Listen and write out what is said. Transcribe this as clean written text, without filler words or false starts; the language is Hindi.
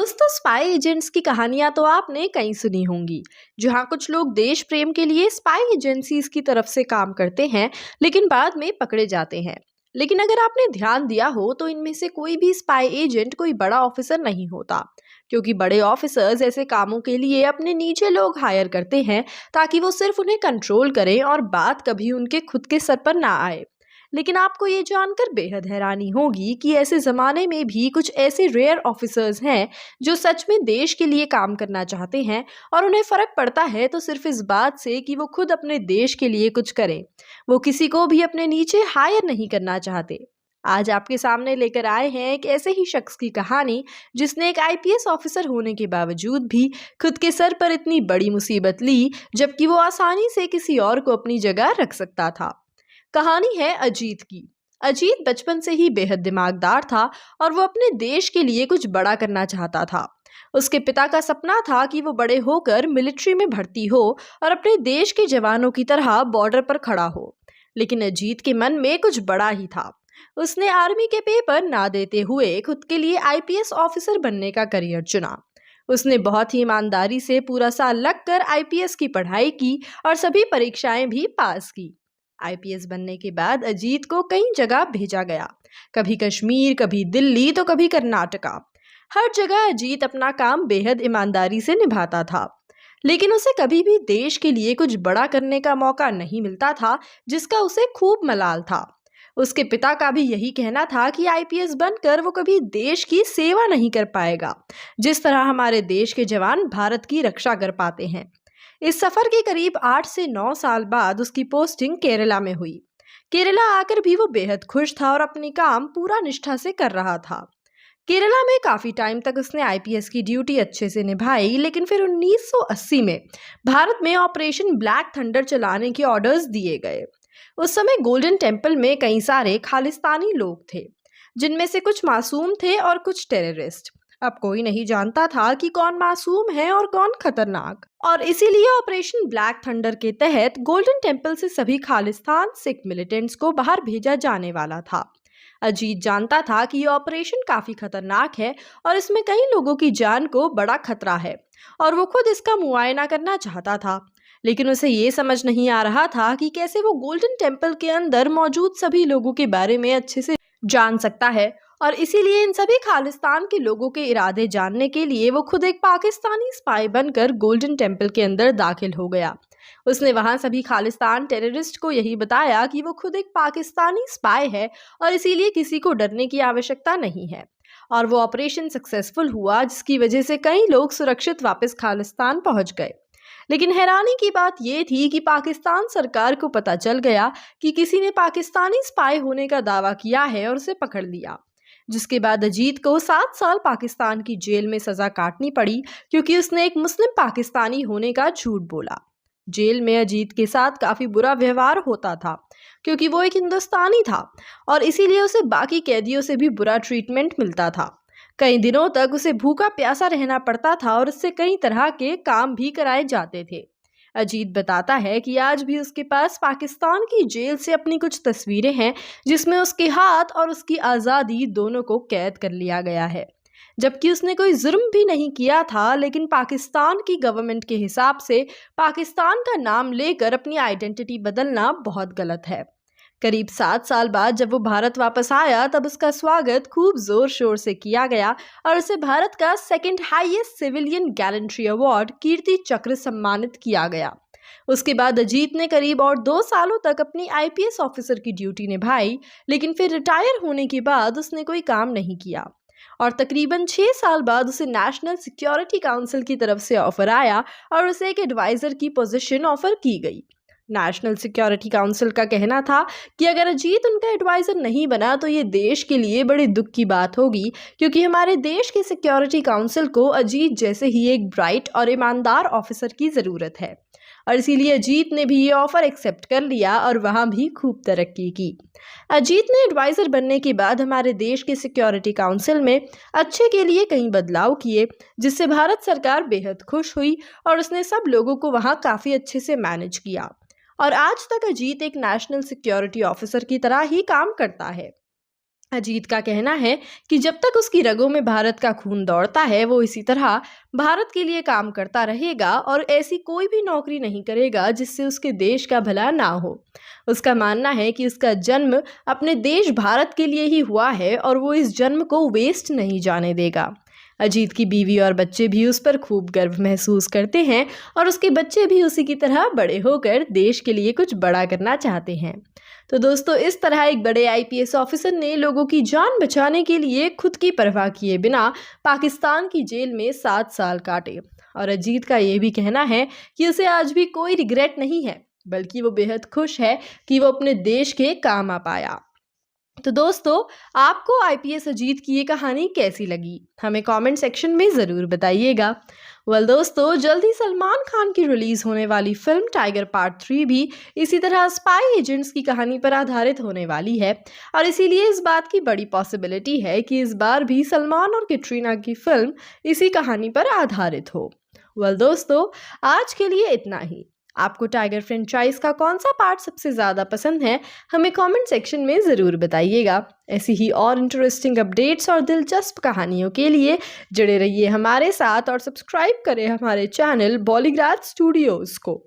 दोस्तों, स्पाई एजेंट्स की कहानियां तो आपने कई सुनी होंगी, जहां कुछ लोग देश प्रेम के लिए स्पाई एजेंसीज की तरफ से काम करते हैं, लेकिन बाद में पकड़े जाते हैं। लेकिन अगर आपने ध्यान दिया हो तो इनमें से कोई भी स्पाई एजेंट कोई बड़ा ऑफिसर नहीं होता, क्योंकि बड़े ऑफिसर्स ऐसे कामों के लिए अपने नीचे लोग हायर करते हैं ताकि वो सिर्फ उन्हें कंट्रोल करें और बात कभी उनके खुद के सर पर ना आए। लेकिन आपको ये जानकर बेहद हैरानी होगी कि ऐसे ज़माने में भी कुछ ऐसे रेयर ऑफिसर्स हैं जो सच में देश के लिए काम करना चाहते हैं, और उन्हें फ़र्क पड़ता है तो सिर्फ इस बात से कि वो खुद अपने देश के लिए कुछ करें। वो किसी को भी अपने नीचे हायर नहीं करना चाहते। आज आपके सामने लेकर आए हैं एक ऐसे ही शख्स की कहानी, जिसने एक आईपीएस ऑफिसर होने के बावजूद भी खुद के सर पर इतनी बड़ी मुसीबत ली, जबकि वो आसानी से किसी और को अपनी जगह रख सकता था। कहानी है अजीत की। अजीत बचपन से ही बेहद दिमागदार था और वो अपने देश के लिए कुछ बड़ा करना चाहता था। उसके पिता का सपना था कि वो बड़े होकर मिलिट्री में भर्ती हो और अपने देश के जवानों की तरह बॉर्डर पर खड़ा हो। लेकिन अजीत के मन में कुछ बड़ा ही था। उसने आर्मी के पेपर ना देते हुए खुद के लिए आईपीएस ऑफिसर बनने का करियर चुना। उसने बहुत ही ईमानदारी से पूरा साल लगकर आईपीएस की पढ़ाई की और सभी परीक्षाएं भी पास की। आईपीएस बनने के बाद अजीत को कई जगह भेजा गया, कभी कश्मीर, कभी दिल्ली, तो कभी कर्नाटका। हर जगह अजीत अपना काम बेहद ईमानदारी से निभाता था, लेकिन उसे कभी भी देश के लिए कुछ बड़ा करने का मौका नहीं मिलता था, जिसका उसे खूब मलाल था। उसके पिता का भी यही कहना था कि आईपीएस बनकर वो कभी देश की सेवा नहीं कर पाएगा, जिस तरह हमारे देश के जवान भारत की रक्षा कर पाते हैं। इस सफर के करीब 8 से 9 साल बाद उसकी पोस्टिंग केरला में हुई। केरला आकर भी वो बेहद खुश था और अपनी काम पूरा निष्ठा से कर रहा था। केरला में काफी टाइम तक उसने आईपीएस की ड्यूटी अच्छे से निभाई, लेकिन फिर 1980 में भारत में ऑपरेशन ब्लैक थंडर चलाने के ऑर्डर्स दिए गए। उस समय गोल्डन टेम्पल में कई सारे खालिस्तानी लोग थे, जिनमें से कुछ मासूम थे और कुछ टेररिस्ट। अब कोई नहीं जानता था कि कौन मासूम है और कौन खतरनाक, और इसीलिए ऑपरेशन ब्लैक थंडर के तहत गोल्डन टेम्पल से सभी खालिस्तान सिख मिलिटेंट्स को बाहर भेजा जाने वाला था। अजीत जानता था कि ये ऑपरेशन काफी खतरनाक है और इसमें कई लोगों की जान को बड़ा खतरा है, और वो खुद इसका मुआयना करना चाहता था। लेकिन उसे ये समझ नहीं आ रहा था कि कैसे वो गोल्डन टेम्पल के अंदर मौजूद सभी लोगों के बारे में अच्छे से जान सकता है, और इसीलिए इन सभी खालिस्तान के लोगों के इरादे जानने के लिए वो खुद एक पाकिस्तानी स्पाई बनकर गोल्डन टेम्पल के अंदर दाखिल हो गया। उसने वहां सभी खालिस्तान टेररिस्ट को यही बताया कि वो खुद एक पाकिस्तानी स्पाई है और इसीलिए किसी को डरने की आवश्यकता नहीं है। और वो ऑपरेशन सक्सेसफुल हुआ, जिसकी वजह से कई लोग सुरक्षित वापस खालिस्तान पहुंच गए। लेकिन हैरानी की बात यह थी कि पाकिस्तान सरकार को पता चल गया कि किसी ने पाकिस्तानी स्पाई होने का दावा किया है और उसे पकड़ लिया, जिसके बाद अजीत को 7 साल पाकिस्तान की जेल में सजा काटनी पड़ी, क्योंकि उसने एक मुस्लिम पाकिस्तानी होने का झूठ बोला। जेल में अजीत के साथ काफी बुरा व्यवहार होता था, क्योंकि वो एक हिंदुस्तानी था और इसीलिए उसे बाकी कैदियों से भी बुरा ट्रीटमेंट मिलता था। कई दिनों तक उसे भूखा प्यासा रहना पड़ता था और उससे कई तरह के काम भी कराए जाते थे। अजीत बताता है कि आज भी उसके पास पाकिस्तान की जेल से अपनी कुछ तस्वीरें हैं, जिसमें उसके हाथ और उसकी आज़ादी दोनों को कैद कर लिया गया है, जबकि उसने कोई जुर्म भी नहीं किया था। लेकिन पाकिस्तान की गवर्नमेंट के हिसाब से पाकिस्तान का नाम लेकर अपनी आइडेंटिटी बदलना बहुत गलत है। करीब 7 साल बाद जब वो भारत वापस आया, तब उसका स्वागत खूब जोर शोर से किया गया और उसे भारत का second highest civilian gallantry award Kirti Chakra सम्मानित किया गया। उसके बाद अजीत ने करीब और 2 सालों तक अपनी आईपीएस ऑफिसर की ड्यूटी निभाई, लेकिन फिर रिटायर होने के बाद उसने कोई काम नहीं किया, और तकरीबन 6 साल बाद उसे नेशनल सिक्योरिटी काउंसिल की तरफ से ऑफर आया और उसे एक एडवाइजर की पोजीशन ऑफर की गई। नेशनल सिक्योरिटी काउंसिल का कहना था कि अगर अजीत उनका एडवाइजर नहीं बना तो ये देश के लिए बड़े दुख की बात होगी, क्योंकि हमारे देश के सिक्योरिटी काउंसिल को अजीत जैसे ही एक ब्राइट और ईमानदार ऑफिसर की ज़रूरत है। और इसीलिए अजीत ने भी ये ऑफर एक्सेप्ट कर लिया और वहाँ भी खूब तरक्की की। अजीत ने एडवाइज़र बनने के बाद हमारे देश के सिक्योरिटी काउंसिल में अच्छे के लिए कई बदलाव किए, जिससे भारत सरकार बेहद खुश हुई और उसने सब लोगों को वहाँ काफ़ी अच्छे से मैनेज किया, और आज तक अजीत एक नेशनल सिक्योरिटी ऑफिसर की तरह ही काम करता है। अजीत का कहना है कि जब तक उसकी रगों में भारत का खून दौड़ता है वो इसी तरह भारत के लिए काम करता रहेगा और ऐसी कोई भी नौकरी नहीं करेगा जिससे उसके देश का भला ना हो। उसका मानना है कि उसका जन्म अपने देश भारत के लिए ही हुआ है और वो इस जन्म को वेस्ट नहीं जाने देगा। अजीत की बीवी और बच्चे भी उस पर खूब गर्व महसूस करते हैं और उसके बच्चे भी उसी की तरह बड़े होकर देश के लिए कुछ बड़ा करना चाहते हैं। तो दोस्तों, इस तरह एक बड़े आईपीएस ऑफिसर ने लोगों की जान बचाने के लिए खुद की परवाह किए बिना पाकिस्तान की जेल में 7 साल काटे। और अजीत का ये भी कहना है कि उसे आज भी कोई रिग्रेट नहीं है, बल्कि वो बेहद खुश है कि वो अपने देश के काम आ पाया। तो दोस्तों, आपको आईपीएस अजीत की ये कहानी कैसी लगी? हमें कमेंट सेक्शन में ज़रूर बताइएगा। दोस्तों, जल्द ही सलमान खान की रिलीज होने वाली फिल्म टाइगर पार्ट 3 भी इसी तरह स्पाई एजेंट्स की कहानी पर आधारित होने वाली है और इसीलिए इस बात की बड़ी पॉसिबिलिटी है कि इस बार भी सलमान और कैटरीना की फिल्म इसी कहानी पर आधारित हो। दोस्तों, आज के लिए इतना ही। आपको टाइगर फ्रेंचाइज का कौन सा पार्ट सबसे ज़्यादा पसंद है? हमें कमेंट सेक्शन में ज़रूर बताइएगा। ऐसी ही और इंटरेस्टिंग अपडेट्स और दिलचस्प कहानियों के लिए जुड़े रहिए हमारे साथ और सब्सक्राइब करें हमारे चैनल बॉलीग्राज स्टूडियोज़ को।